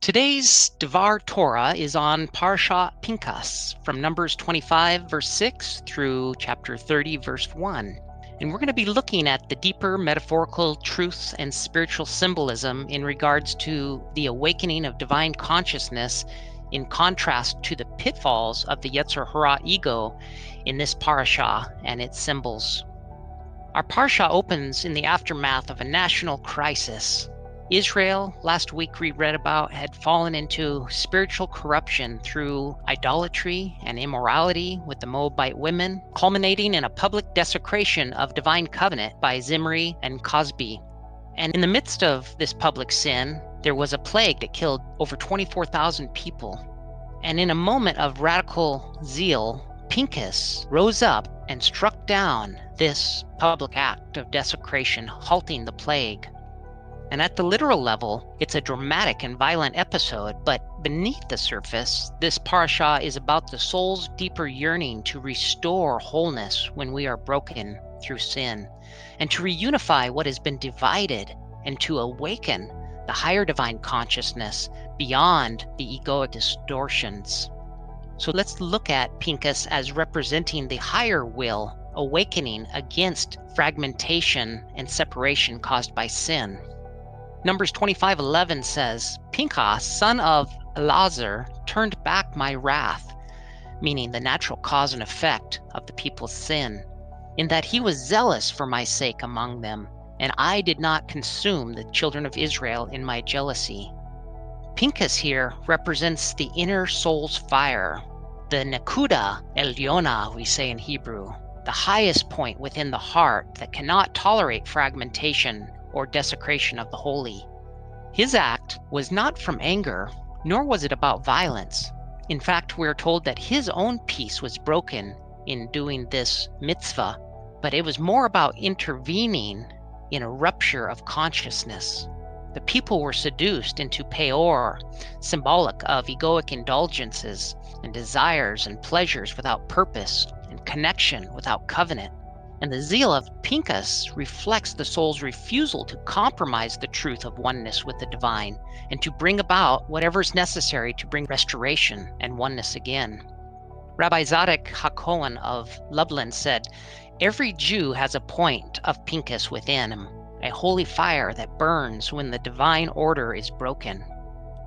Today's Devar Torah is on Parashat Pinchas from Numbers 25, verse 6 through chapter 30, verse 1. And we're going to be looking at the deeper metaphorical truths and spiritual symbolism in regards to the awakening of divine consciousness in contrast to the pitfalls of the Yetzer Hara ego in this Parashah and its symbols. Our Parashah opens in the aftermath of a national crisis. Israel, last week we read about, had fallen into spiritual corruption through idolatry and immorality with the Moabite women, culminating in a public desecration of divine covenant by Zimri and Cosbi. And in the midst of this public sin, there was a plague that killed over 24,000 people. And in a moment of radical zeal, Phinehas rose up and struck down this public act of desecration, halting the plague. And at the literal level, it's a dramatic and violent episode, but beneath the surface, this parasha is about the soul's deeper yearning to restore wholeness when we are broken through sin, and to reunify what has been divided, and to awaken the higher divine consciousness beyond the egoic distortions. So let's look at Phinehas as representing the higher will, awakening against fragmentation and separation caused by sin. Numbers 25:11 says, Phinehas, son of Eleazar, turned back my wrath, meaning the natural cause and effect of the people's sin, in that he was zealous for my sake among them, and I did not consume the children of Israel in my jealousy. Phinehas here represents the inner soul's fire, the Nekuda Elyona, we say in Hebrew, the highest point within the heart that cannot tolerate fragmentation or desecration of the holy. His act was not from anger, nor was it about violence. In fact, we're told that his own peace was broken in doing this mitzvah, but it was more about intervening in a rupture of consciousness. The people were seduced into peor, symbolic of egoic indulgences and desires and pleasures without purpose and connection without covenant. And the zeal of Phinehas reflects the soul's refusal to compromise the truth of oneness with the divine and to bring about whatever is necessary to bring restoration and oneness again. Rabbi Zadok HaKohen of Lublin said, "Every Jew has a point of Phinehas within him, a holy fire that burns when the divine order is broken."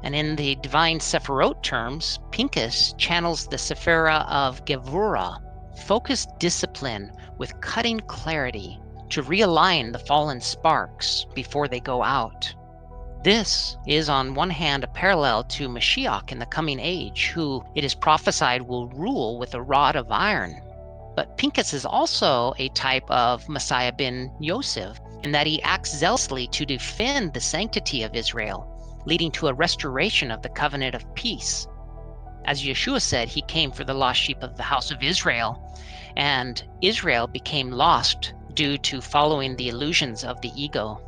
And in the divine Sephirot terms, Phinehas channels the Sephira of Gevurah, focused discipline with cutting clarity to realign the fallen sparks before they go out. This is on one hand a parallel to Mashiach in the coming age, who it is prophesied will rule with a rod of iron. But Phinehas is also a type of Messiah ben Yosef, in that he acts zealously to defend the sanctity of Israel, leading to a restoration of the covenant of peace. As Yeshua said, he came for the lost sheep of the house of Israel, and Israel became lost due to following the illusions of the ego.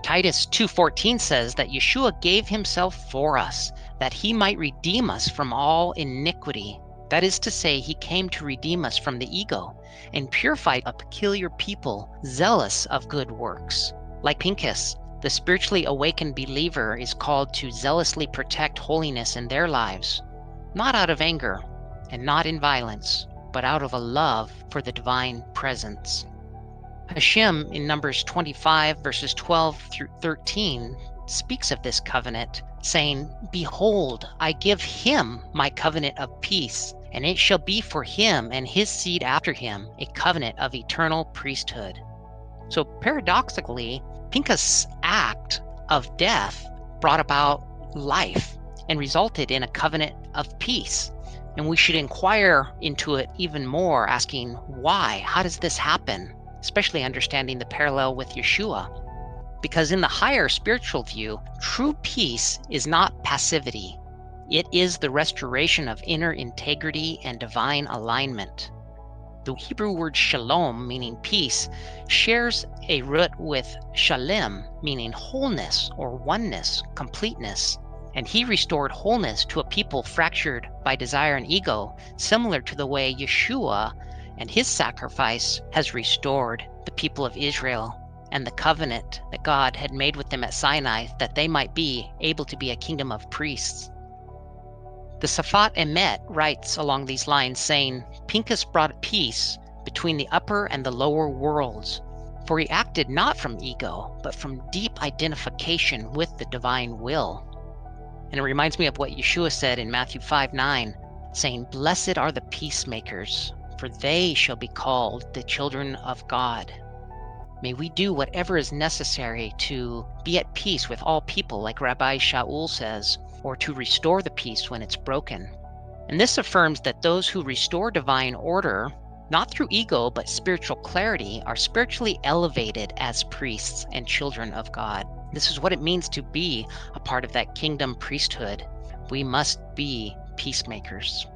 Titus 2:14 says that Yeshua gave himself for us, that he might redeem us from all iniquity. That is to say, he came to redeem us from the ego and purify a peculiar people zealous of good works. Like Phinehas, the spiritually awakened believer is called to zealously protect holiness in their lives, not out of anger and not in violence, but out of a love for the divine presence. Hashem in Numbers 25 verses 12 through 13 speaks of this covenant, saying, "Behold, I give him my covenant of peace, and it shall be for him and his seed after him a covenant of eternal priesthood." So paradoxically, Phinehas' act of death brought about life and resulted in a covenant of peace. And we should inquire into it even more, asking why? How does this happen? Especially understanding the parallel with Yeshua. Because in the higher spiritual view, true peace is not passivity. It is the restoration of inner integrity and divine alignment. The Hebrew word shalom, meaning peace, shares a root with shalem, meaning wholeness or oneness, completeness. And he restored wholeness to a people fractured by desire and ego, similar to the way Yeshua and his sacrifice has restored the people of Israel and the covenant that God had made with them at Sinai, that they might be able to be a kingdom of priests. The Safat Emet writes along these lines, saying, Pinchas brought peace between the upper and the lower worlds, for he acted not from ego, but from deep identification with the divine will. And it reminds me of what Yeshua said in Matthew 5:9, saying, Blessed are the peacemakers, for they shall be called the children of God. May we do whatever is necessary to be at peace with all people, like Rabbi Shaul says, or to restore the peace when it's broken. And this affirms that those who restore divine order, not through ego but spiritual clarity, are spiritually elevated as priests and children of God. This is what it means to be a part of that kingdom priesthood. We must be peacemakers.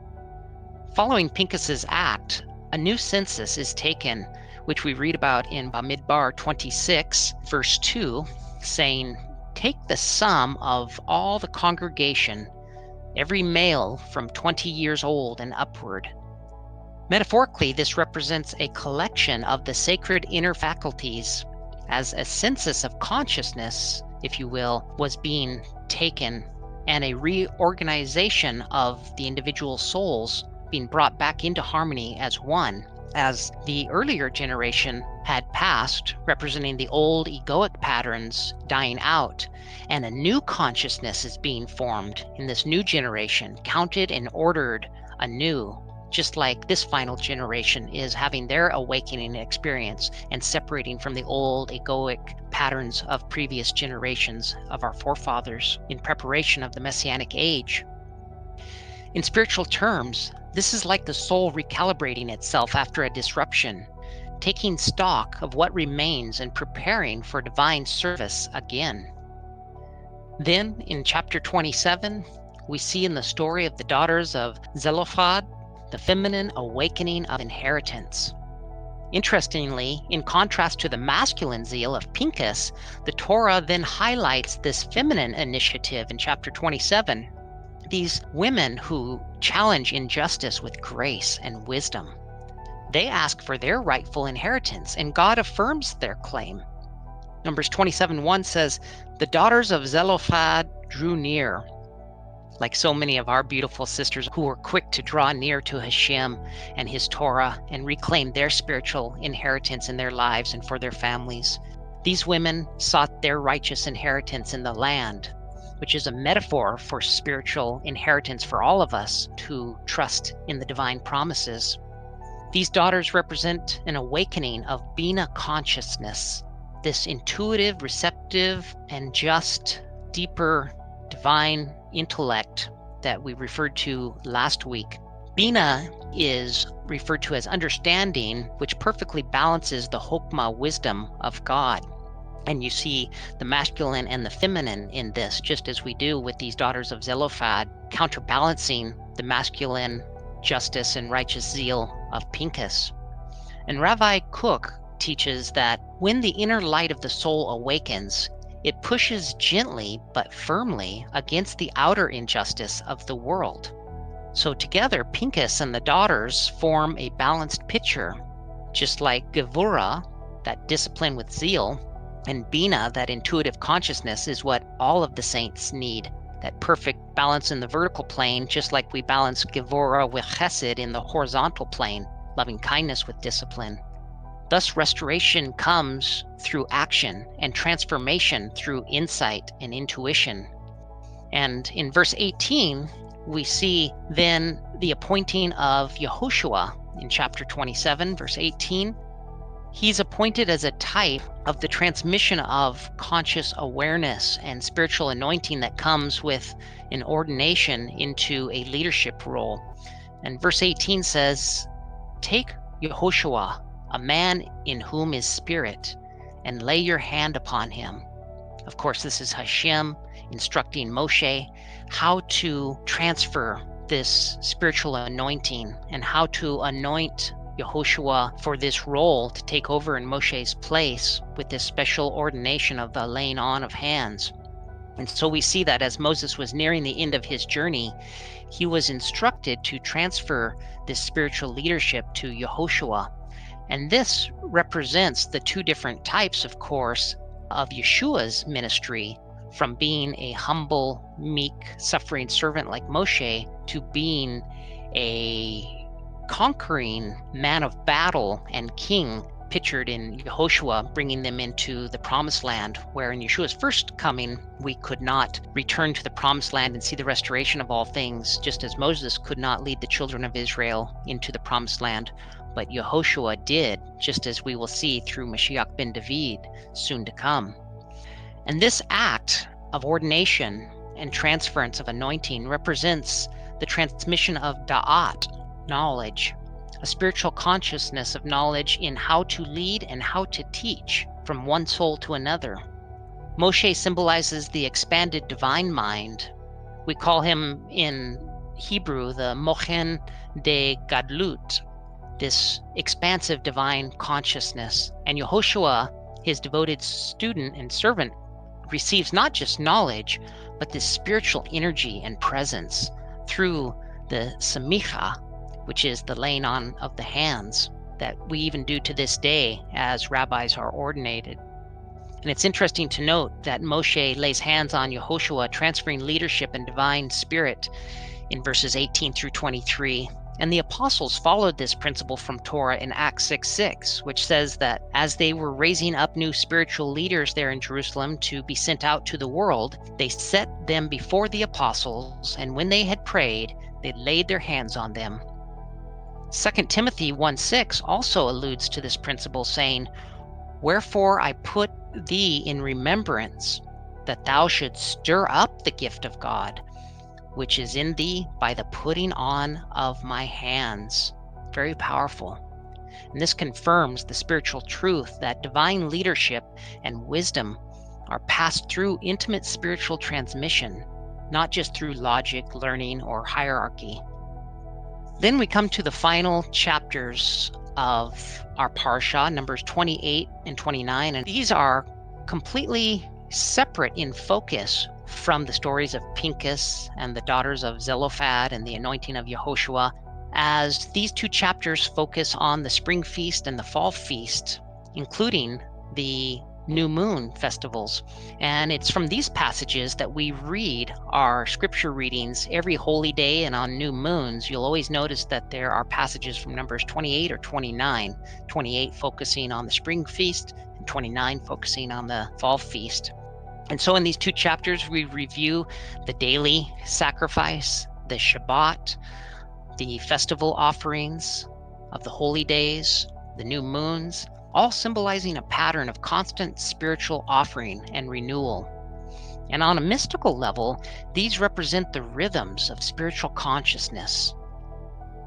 Following Pinchas's act, a new census is taken, which we read about in Bamidbar 26, verse 2, saying, Take the sum of all the congregation, every male from 20 years old and upward. Metaphorically, this represents a collection of the sacred inner faculties, as a census of consciousness, if you will, was being taken, and a reorganization of the individual souls being brought back into harmony as one, as the earlier generation had passed, representing the old egoic patterns dying out, and a new consciousness is being formed in this new generation, counted and ordered anew, just like this final generation is having their awakening experience and separating from the old egoic patterns of previous generations of our forefathers in preparation of the Messianic age. In spiritual terms, this is like the soul recalibrating itself after a disruption, taking stock of what remains and preparing for divine service again. Then, in chapter 27, we see in the story of the daughters of Zelophehad the feminine awakening of inheritance. Interestingly, in contrast to the masculine zeal of Pinchas, the Torah then highlights this feminine initiative in chapter 27. These women who challenge injustice with grace and wisdom. They ask for their rightful inheritance, and God affirms their claim. Numbers 27:1 says, The daughters of Zelophehad drew near, like so many of our beautiful sisters who were quick to draw near to Hashem and His Torah and reclaim their spiritual inheritance in their lives and for their families. These women sought their righteous inheritance in the land, which is a metaphor for spiritual inheritance for all of us who trust in the divine promises. These daughters represent an awakening of Bina consciousness, this intuitive, receptive, and just deeper divine intellect that we referred to last week. Bina is referred to as understanding, which perfectly balances the Chokmah wisdom of God. And you see the masculine and the feminine in this, just as we do with these daughters of Zelophehad, counterbalancing the masculine justice and righteous zeal of Pinchas. And Rabbi Kook teaches that when the inner light of the soul awakens, it pushes gently but firmly against the outer injustice of the world. So together, Pinchas and the daughters form a balanced picture, just like Gevurah, that discipline with zeal, and Bina, that intuitive consciousness, is what all of the saints need. That perfect balance in the vertical plane, just like we balance Gevurah with Chesed in the horizontal plane, loving kindness with discipline. Thus, restoration comes through action and transformation through insight and intuition. And in verse 18, we see then the appointing of Yehoshua in chapter 27, verse 18. He's appointed as a type of the transmission of conscious awareness and spiritual anointing that comes with an ordination into a leadership role. And verse 18 says, Take Yehoshua, a man in whom is spirit, and lay your hand upon him. Of course, this is Hashem instructing Moshe how to transfer this spiritual anointing and how to anoint Yehoshua for this role to take over in Moshe's place with this special ordination of the laying on of hands. And so we see that as Moses was nearing the end of his journey, he was instructed to transfer this spiritual leadership to Yehoshua. And this represents the two different types, of course, of Yeshua's ministry, from being a humble, meek, suffering servant like Moshe to being a conquering man of battle and king, pictured in Yehoshua, bringing them into the promised land, where in Yeshua's first coming, we could not return to the promised land and see the restoration of all things, just as Moses could not lead the children of Israel into the promised land. But Yehoshua did, just as we will see through Mashiach ben David, soon to come. And this act of ordination and transference of anointing represents the transmission of da'at, knowledge, a spiritual consciousness of knowledge in how to lead and how to teach from one soul to another. Moshe symbolizes the expanded divine mind. We call him in Hebrew the mochen de gadlut, this expansive divine consciousness. And Yehoshua, his devoted student and servant, receives not just knowledge, but this spiritual energy and presence through the semicha, which is the laying on of the hands that we even do to this day as rabbis are ordinated. And it's interesting to note that Moshe lays hands on Yehoshua, transferring leadership and divine spirit in verses 18 through 23. And the apostles followed this principle from Torah in Acts 6:6, which says that as they were raising up new spiritual leaders there in Jerusalem to be sent out to the world, they set them before the apostles, and when they had prayed, they laid their hands on them. 2 Timothy 1:6 also alludes to this principle, saying, "Wherefore I put thee in remembrance, that thou shouldst stir up the gift of God, which is in thee by the putting on of my hands." Very powerful. And this confirms the spiritual truth that divine leadership and wisdom are passed through intimate spiritual transmission, not just through logic, learning, or hierarchy. Then we come to the final chapters of our Parashah, Numbers 28 and 29, and these are completely separate in focus from the stories of Pinchas and the daughters of Zelophehad and the anointing of Yehoshua, as these two chapters focus on the spring feast and the fall feast, including the new moon festivals. And it's from these passages that we read our scripture readings every holy day, and on new moons you'll always notice that there are passages from Numbers 28 or 29, 28 focusing on the spring feast and 29 focusing on the fall feast. And so in these two chapters we review the daily sacrifice, the Shabbat, the festival offerings of the holy days, the new moons, all symbolizing a pattern of constant spiritual offering and renewal. And on a mystical level, these represent the rhythms of spiritual consciousness.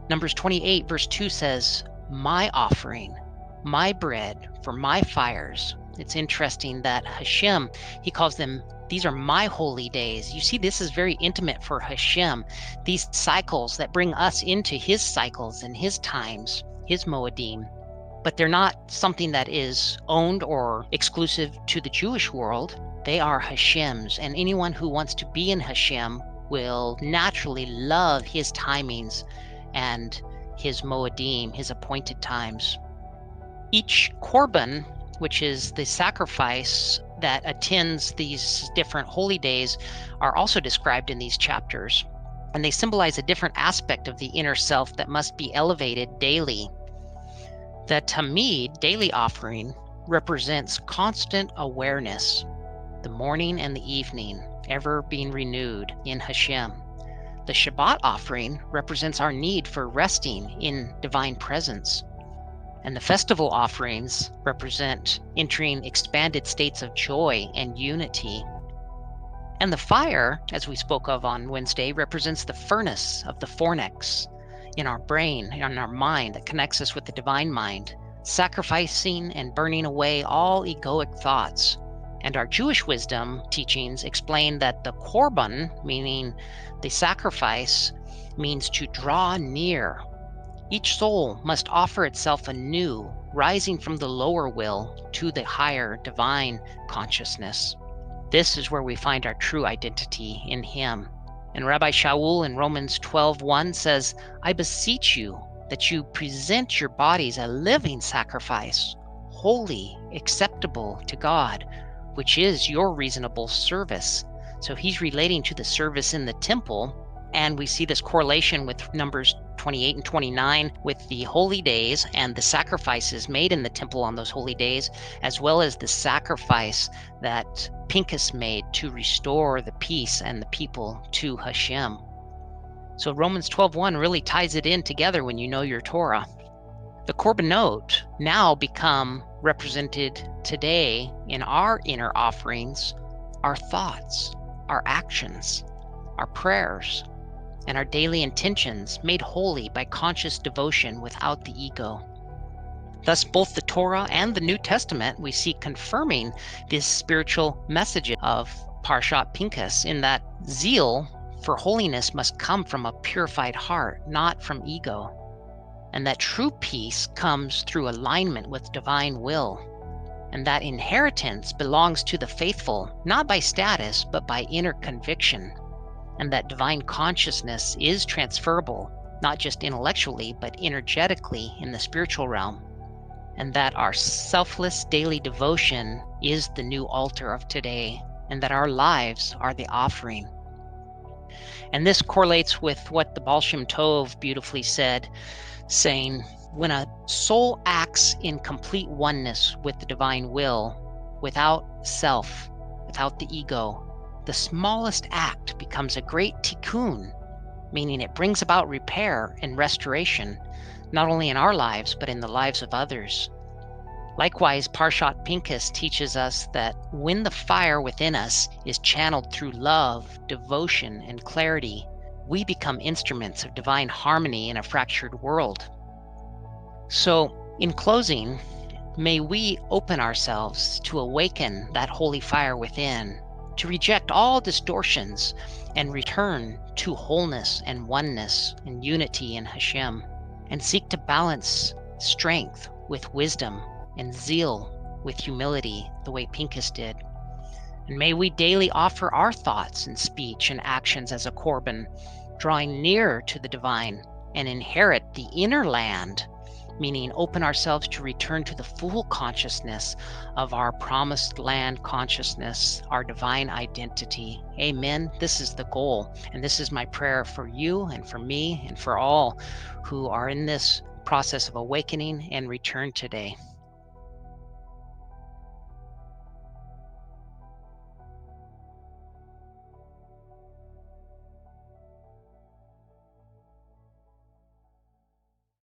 Numbers 28 verse 2 says, "My offering, my bread for my fires." It's interesting that Hashem, he calls them, these are my holy days. You see, this is very intimate for Hashem. These cycles that bring us into his cycles and his times, his Moedim. But they're not something that is owned or exclusive to the Jewish world. They are Hashem's, and anyone who wants to be in Hashem will naturally love his timings and his Moedim, his appointed times. Each korban, which is the sacrifice that attends these different holy days, are also described in these chapters, and they symbolize a different aspect of the inner self that must be elevated daily. The Tamid, daily offering, represents constant awareness, the morning and the evening, ever being renewed in Hashem. The Shabbat offering represents our need for resting in divine presence. And the festival offerings represent entering expanded states of joy and unity. And the fire, as we spoke of on Wednesday, represents the furnace of the fornix in our brain, in our mind, that connects us with the divine mind, sacrificing and burning away all egoic thoughts. And our Jewish wisdom teachings explain that the korban, meaning the sacrifice, means to draw near. Each soul must offer itself anew, rising from the lower will to the higher divine consciousness. This is where we find our true identity in him. And Rabbi Shaul in Romans 12:1 says, "I beseech you, that you present your bodies a living sacrifice, holy, acceptable to God, which is your reasonable service. So he's relating to the service in the temple, and we see this correlation with Numbers 28 and 29 with the holy days and the sacrifices made in the temple on those holy days, as well as the sacrifice that Pinchas made to restore the peace and the people to Hashem. So Romans 12:1 really ties it in together when you know your Torah. The korbanot now become represented today in our inner offerings, our thoughts, our actions, our prayers, and our daily intentions made holy by conscious devotion without the ego. Thus, both the Torah and the New Testament we see confirming this spiritual message of Parashat Pinchas, in that zeal for holiness must come from a purified heart, not from ego, and that true peace comes through alignment with divine will, and that inheritance belongs to the faithful, not by status, but by inner conviction, and that divine consciousness is transferable, not just intellectually, but energetically in the spiritual realm, and that our selfless daily devotion is the new altar of today, and that our lives are the offering. And this correlates with what the Baal Shem Tov beautifully said, saying, when a soul acts in complete oneness with the divine will, without self, without the ego, the smallest act becomes a great tikkun, meaning it brings about repair and restoration, not only in our lives, but in the lives of others. Likewise, Parashat Pinchas teaches us that when the fire within us is channeled through love, devotion, and clarity, we become instruments of divine harmony in a fractured world. So, in closing, may we open ourselves to awaken that holy fire within, to reject all distortions and return to wholeness and oneness and unity in Hashem, and seek to balance strength with wisdom and zeal with humility, the way Pinchas did. And may we daily offer our thoughts and speech and actions as a korban, drawing near to the divine, and inherit the inner land, meaning open ourselves to return to the full consciousness of our promised land consciousness, our divine identity. Amen. This is the goal, and this is my prayer for you and for me and for all who are in this process of awakening and return today.